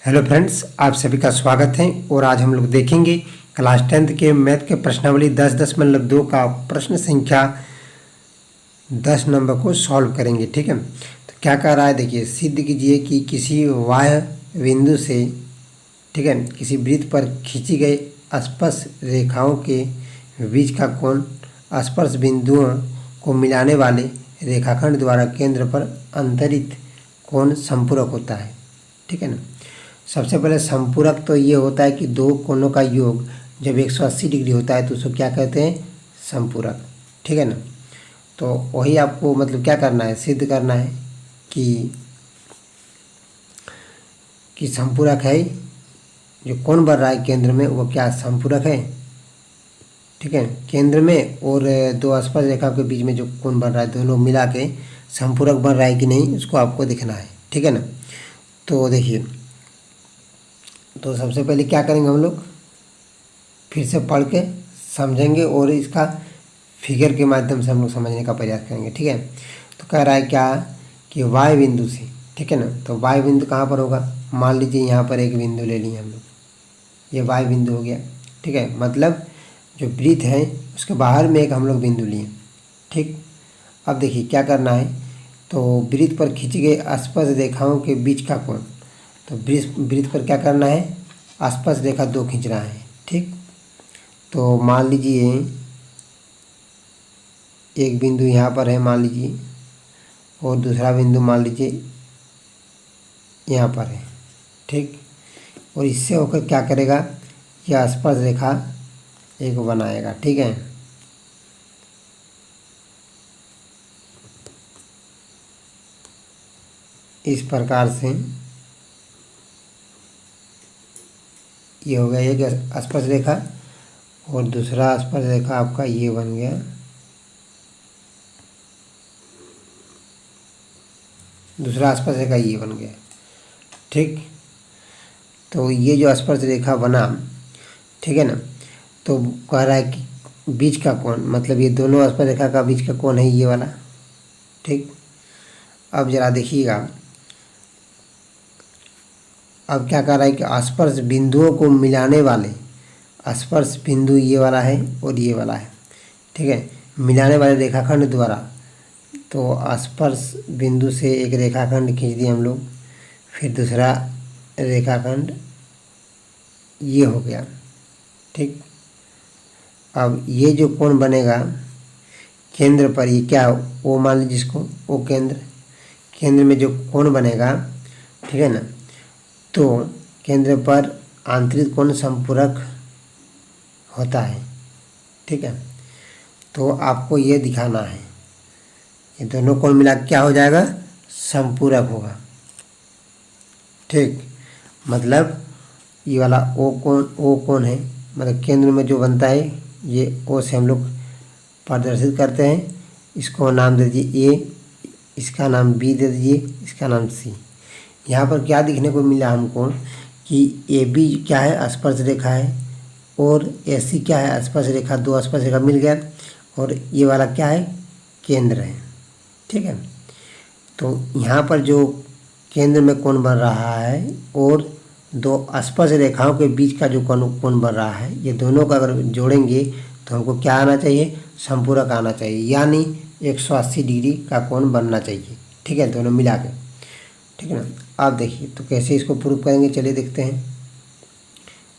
Hello friends, आप सभी का स्वागत है। और आज हम लोग देखेंगे क्लास 10th के मैथ के प्रश्नावली 10.2 का प्रश्न संख्या 10 नंबर को सॉल्व करेंगे। ठीक है, तो क्या कह रहा है, देखिए। सिद्ध कीजिए कि किसी वाह्य बिंदु से, ठीक है, किसी वृत्त पर खींची गई स्पर्श रेखाओं के बीच का कोण स्पर्श बिंदुओं को मिलाने वाले रेखाखंड द्वारा केंद्र पर अंतरित कोण संपूरक होता है। ठीक है ना। सबसे पहले संपूरक तो ये होता है कि दो कोणों का योग जब 180 डिग्री होता है तो उसको क्या कहते हैं, संपूरक। ठीक है ना। तो वही आपको मतलब क्या करना है, सिद्ध करना है कि संपूरक है। जो कोण बन रहा है केंद्र में वो क्या संपूरक है। ठीक है, केंद्र में और दो स्पर्श रेखा के बीच में जो कोण बन रहा है दोनों मिला के संपूरक बन रहा है कि नहीं, उसको आपको देखना है। ठीक है ना। तो देखिए, तो सबसे पहले क्या करेंगे, हम लोग फिर से पढ़ के समझेंगे और इसका फिगर के माध्यम से हम लोग समझने का प्रयास करेंगे। ठीक है, तो कह रहा है क्या कि वाय बिंदु से, ठीक है ना। तो वाय बिंदु कहाँ पर होगा, मान लीजिए यहाँ पर एक बिंदु ले लिए हम लोग, ये वाय बिंदु हो गया। ठीक है, मतलब जो वृत्त है उसके बाहर में एक हम लोग बिंदु लिए। ठीक, अब देखिए क्या करना है, तो वृत्त पर खींची गई स्पर्श रेखाओं के बीच का कोण, तो वृत्त पर क्या करना है, स्पर्श रेखा दो खींचना है। ठीक, तो मान लीजिए एक बिंदु यहाँ पर है मान लीजिए, और दूसरा बिंदु मान लीजिए यहाँ पर है। ठीक, और इससे होकर क्या करेगा, यह स्पर्श रेखा एक बनाएगा। ठीक है, इस प्रकार से ये हो गया एक स्पर्श रेखा, और दूसरा स्पर्श रेखा आपका ये बन गया। दूसरा स्पर्श रेखा ये बन गया। ठीक, तो ये जो स्पर्श रेखा बना, ठीक है ना, तो कह रहा है कि बीच का कोण, मतलब ये दोनों स्पर्श रेखा का बीच का कोण है ये वाला। ठीक, अब जरा देखिएगा, अब क्या कर रहा है कि स्पर्श बिंदुओं को मिलाने वाले स्पर्श बिंदु ये वाला है और ये वाला है। ठीक है, मिलाने वाले रेखाखंड द्वारा, तो स्पर्श बिंदु से एक रेखाखंड खींच दिए हम लोग, फिर दूसरा रेखाखंड ये हो गया। ठीक, अब ये जो कोण बनेगा केंद्र पर, ये क्या ओ मान लीजिए जिसको ओ केंद्र में जो कोण बनेगा, ठीक है ना, तो केंद्र पर आंतरिक कोण संपूरक होता है। ठीक है, तो आपको ये दिखाना है, ये दोनों कोण मिला क्या हो जाएगा, संपूरक होगा। ठीक, मतलब ये वाला ओ कोण है, मतलब केंद्र में जो बनता है ये ओ से हम लोग प्रदर्शित करते हैं। इसको नाम दे दीजिए ए, इसका नाम बी दे दीजिए, इसका नाम सी। यहाँ पर क्या दिखने को मिला हमको कि ए बी क्या है, स्पर्श रेखा है, और ए सी क्या है, स्पर्श रेखा, दो स्पर्श रेखा मिल गया, और ये वाला क्या है, केंद्र है। ठीक है, तो यहाँ पर जो केंद्र में कोण बन रहा है और दो स्पर्श रेखाओं के बीच का जो कोण बन रहा है, ये दोनों को अगर जोड़ेंगे तो हमको क्या आना चाहिए, संपूरक आना चाहिए, यानी 180 डिग्री का कोण बनना चाहिए। ठीक है, दोनों मिला के। ठीक है ना। आप देखिए तो कैसे इसको प्रूव करेंगे, चलिए देखते हैं।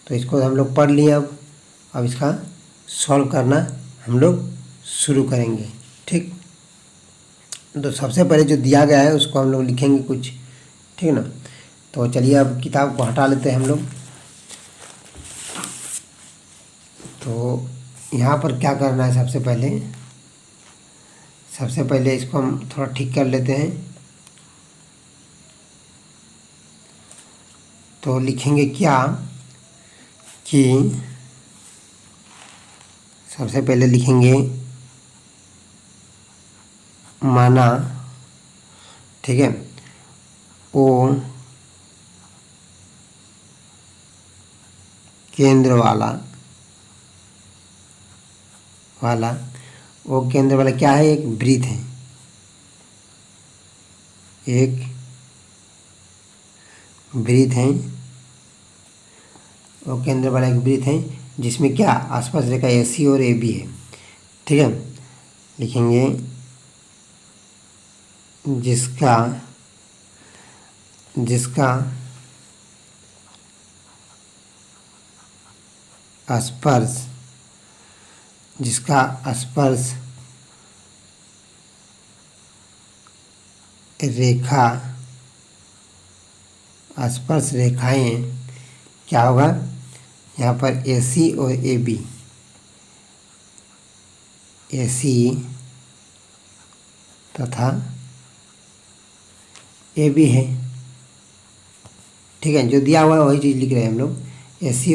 तो इसको हम लोग पढ़ लिए, अब इसका सॉल्व करना हम लोग शुरू करेंगे। ठीक, तो सबसे पहले जो दिया गया है उसको हम लोग लिखेंगे कुछ। ठीक है ना। तो चलिए अब किताब को हटा लेते हैं हम लोग। तो यहाँ पर क्या करना है, सबसे पहले इसको हम थोड़ा ठीक कर लेते हैं। तो लिखेंगे क्या कि सबसे पहले लिखेंगे माना, ठीक है, ओ केंद्र वाला ओ केंद्र वाला क्या है, एक वृत्त है, एक वृत्त है वो केंद्र वाला एक वृत्त है जिसमें क्या आसपास रेखा AC और AB है। ठीक है, लिखेंगे जिसका स्पर्श रेखाएं क्या होगा, यहाँ पर AC और AB, AC तथा AB है। ठीक है, जो दिया हुआ है वही चीज़ लिख रहे हैं हम लोग, AC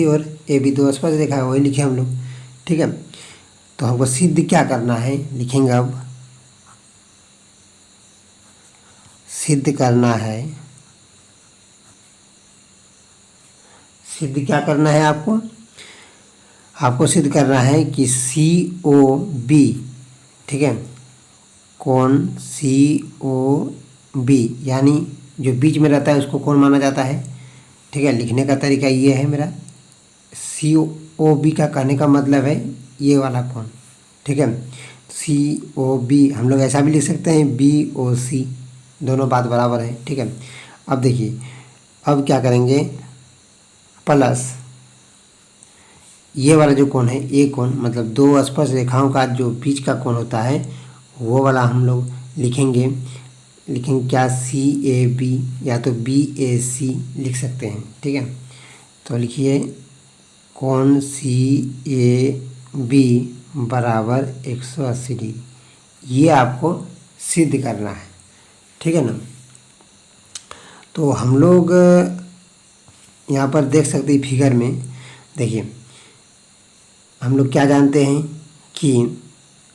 और AB दो स्पर्श रेखा है, वही लिखे हम लोग। ठीक है, तो हमको सिद्ध क्या करना है, लिखेंगे अब सिद्ध क्या करना है आपको सिद्ध करना है कि COB, ठीक है, कोण COB यानी जो बीच में रहता है उसको कोण माना जाता है। ठीक है, लिखने का तरीका ये है मेरा, COB का कहने का मतलब है ये वाला कोण। ठीक है, COB हम लोग ऐसा भी लिख सकते हैं BOC, दोनों बात बराबर है। ठीक है, अब देखिए, अब क्या करेंगे, प्लस ये वाला जो कोण है, ये कोण मतलब दो स्पर्श रेखाओं का जो बीच का कोण होता है वो वाला हम लोग लिखेंगे क्या, CAB या तो BAC लिख सकते हैं। ठीक है, तो लिखिए कोण CAB बराबर 180 डिग्री, ये आपको सिद्ध करना है। ठीक है ना, तो हम लोग यहाँ पर देख सकते हैं फिगर में, देखिए हम लोग क्या जानते हैं कि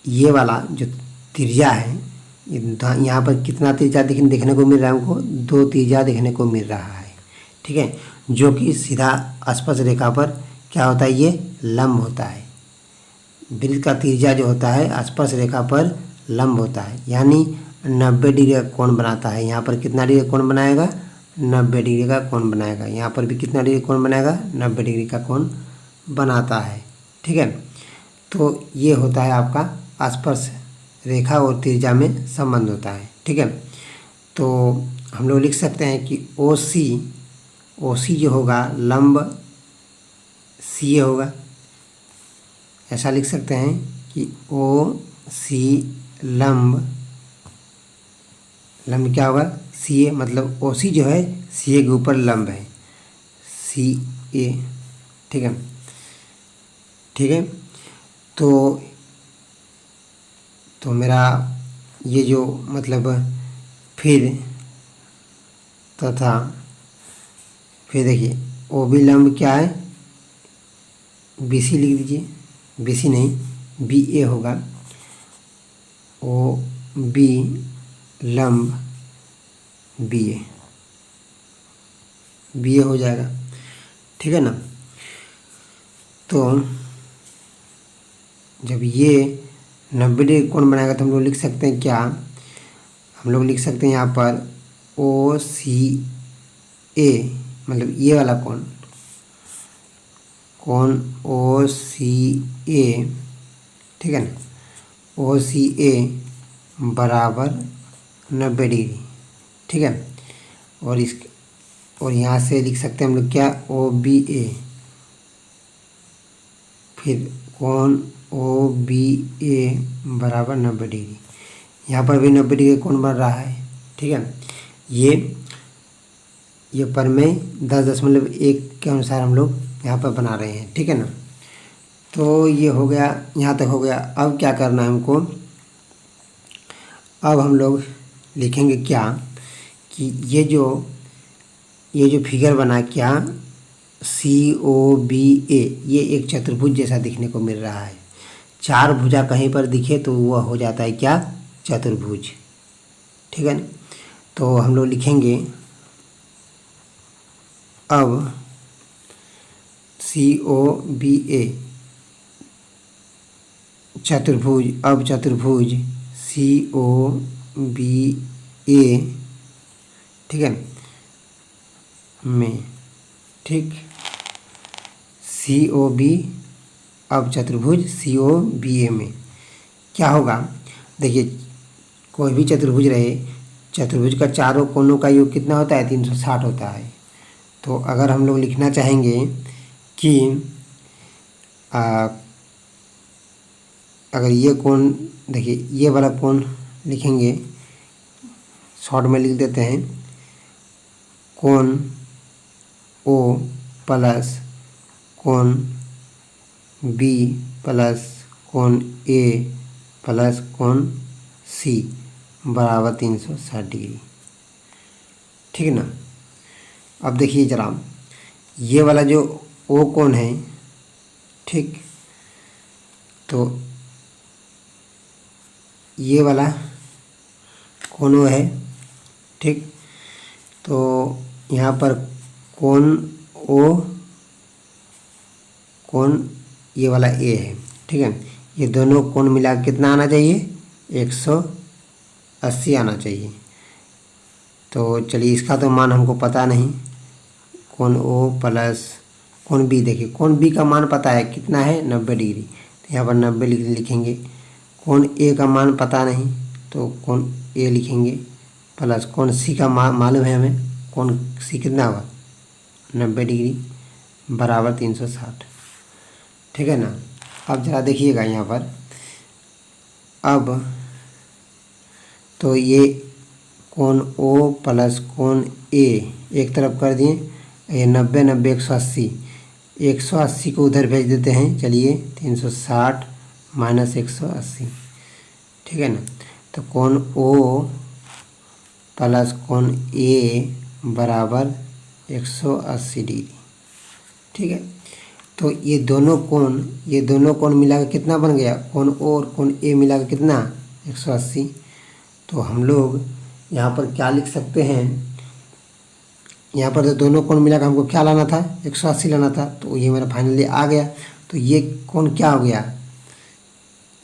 ये वाला जो त्रिज्या है, यहाँ पर कितना त्रिज्या देखने को मिल रहा है हमको, 2 त्रिज्या देखने को मिल रहा है। ठीक है, जो कि सीधा स्पर्श रेखा पर क्या होता है, ये लंब होता है। वृत्त का त्रिज्या जो होता है स्पर्श रेखा पर लंब होता है, यानी 90 डिग्री का कोण बनाता है। यहाँ पर कितना डिग्री का कोण बनाएगा, 90 डिग्री का कोण बनाएगा। यहाँ पर भी कितना डिग्री कोण बनाएगा, 90 डिग्री का कोण बनाता है। ठीक है, तो ये होता है आपका स्पर्श रेखा और त्रिज्या में संबंध होता है। ठीक है, तो हम लोग लिख सकते हैं कि OC जो होगा लंब CA होगा, ऐसा लिख सकते हैं कि OC लंब क्या होगा, CA, मतलब OC जो है CA के ऊपर लंब है, CA। ठीक है, तो मेरा ये जो मतलब फिर देखिए OB लंब क्या है, BC लिख दीजिए, BC नहीं BA होगा, OB लंब BA हो जाएगा। ठीक है ना, तो जब ये 90 डिग्री कोण बनाएगा तो हम लोग लिख सकते हैं क्या, हम लोग लिख सकते हैं यहाँ पर OCA, मतलब ये वाला कोण OCA, ठीक है ना, OCA बराबर 90 डिग्री। ठीक है, और यहाँ से लिख सकते हैं हम लोग क्या, OBA, फिर कोण OBA बराबर 90 डिग्री। यहाँ पर भी 90 डिग्री कोण बन रहा है। ठीक है, ये पर में 10.1 के अनुसार हम लोग यहाँ पर बना रहे हैं। ठीक है ना, तो ये हो गया, यहाँ तक हो गया। अब क्या करना है हमको, अब हम लोग लिखेंगे क्या कि ये जो फिगर बना क्या, COBA, ये एक चतुर्भुज जैसा दिखने को मिल रहा है। 4 भुजा कहीं पर दिखे तो वह हो जाता है क्या, चतुर्भुज। ठीक है ना, तो हम लोग लिखेंगे अब COBA चतुर्भुज, अब चतुर्भुज COBA, ठीक है में, ठीक। COB, अब चतुर्भुज COBA में क्या होगा, देखिए कोई भी चतुर्भुज रहे, चतुर्भुज का चारों कोनों का योग कितना होता है, 360 होता है। तो अगर हम लोग लिखना चाहेंगे कि अगर ये कोण, देखिए ये वाला कोण लिखेंगे, शॉर्ट में लिख देते हैं, कोण O प्लस कोण B प्लस कोण A प्लस कोण C बराबर 360 डिग्री, ठीक है ना। अब देखिए जरा, ये वाला जो O कोण है, ठीक, तो ये वाला कोण O है, ठीक, तो यहाँ पर कोण O, कोण ये वाला A है, ठीक है। ये दोनों कोण मिला कितना आना चाहिए, 180 आना चाहिए। तो चलिए इसका तो मान हमको पता नहीं, कोण O प्लस कोण B, देखिए कोण B का मान पता है कितना है, 90 डिग्री, तो यहाँ पर 90 लिखेंगे। कोण A का मान पता नहीं, तो कोण A लिखेंगे, प्लस कोण C का मालूम है हमें, कोण C कितना हुआ, 90 डिग्री बराबर 360, ठीक है ना। अब ज़रा देखिएगा यहाँ पर, अब तो ये कोण O प्लस कोण A एक तरफ कर दिए, ये 90 90 180, 180 को उधर भेज देते हैं, चलिए 360 माइनस 180, ठीक है ना। तो कोण O प्लस कोण A बराबर 180 डिग्री, ठीक है। तो ये दोनों कोण मिला के कितना बन गया, कोण O और कोण A मिला के कितना, 180। तो हम लोग यहाँ पर क्या लिख सकते हैं, यहाँ पर तो दोनों कोण मिला के हमको क्या लाना था, 180 लाना था, तो ये मेरा फाइनली आ गया। तो ये कोण क्या हो गया,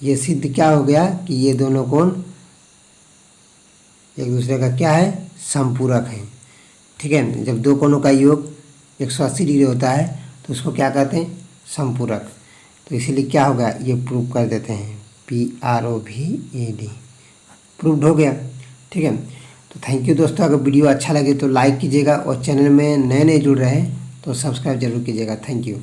ये सिद्ध क्या हो गया कि ये दोनों कोण एक दूसरे का क्या है, समपूरक है, ठीक है। जब दो कोणों का योग 180 डिग्री होता है तो उसको क्या कहते हैं, समपूरक। तो इसीलिए क्या होगा, ये प्रूव कर देते हैं, PROVED, प्रूव्ड हो गया, ठीक है। तो थैंक यू दोस्तों, अगर वीडियो अच्छा लगे तो लाइक कीजिएगा और चैनल में नए जुड़ रहे हैं तो सब्सक्राइब जरूर कीजिएगा। Thank you.